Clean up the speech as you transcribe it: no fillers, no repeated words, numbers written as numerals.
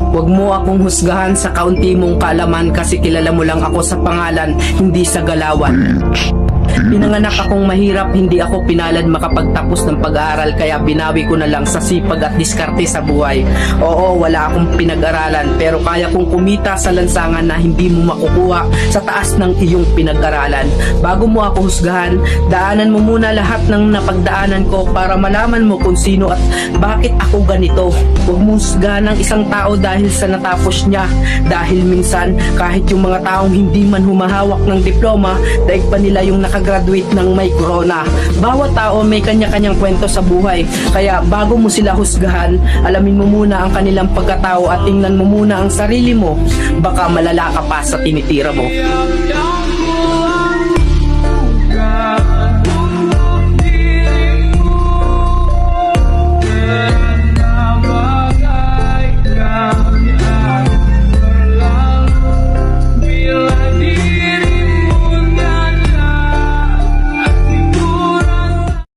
Huwag mo akong husgahan sa kaunti mong kaalaman kasi kilala mo lang ako sa pangalan, hindi sa galawan. Pinanganak akong mahirap, hindi ako pinalad makapagtapos ng pag-aaral kaya binawi ko na lang sa sipag at diskarte sa buhay. Oo, wala akong pinag-aralan pero kaya kong kumita sa lansangan na hindi mo makukuha sa taas ng iyong pinag-aralan. Bago mo ako husgahan, daanan mo muna lahat ng napagdaanan ko para malaman mo kung sino at bakit ako ganito. Huwag mo husgahan ng isang tao dahil sa natapos niya, dahil minsan kahit yung mga taong hindi man humahawak ng diploma, daig pa nila yung nakagraduate ng may corona. Bawat tao may kanya-kanyang kwento sa buhay. Kaya bago mo sila husgahan, alamin mo muna ang kanilang pagkatao at tingnan mo muna ang sarili mo. Baka malala ka pa sa tinitira mo.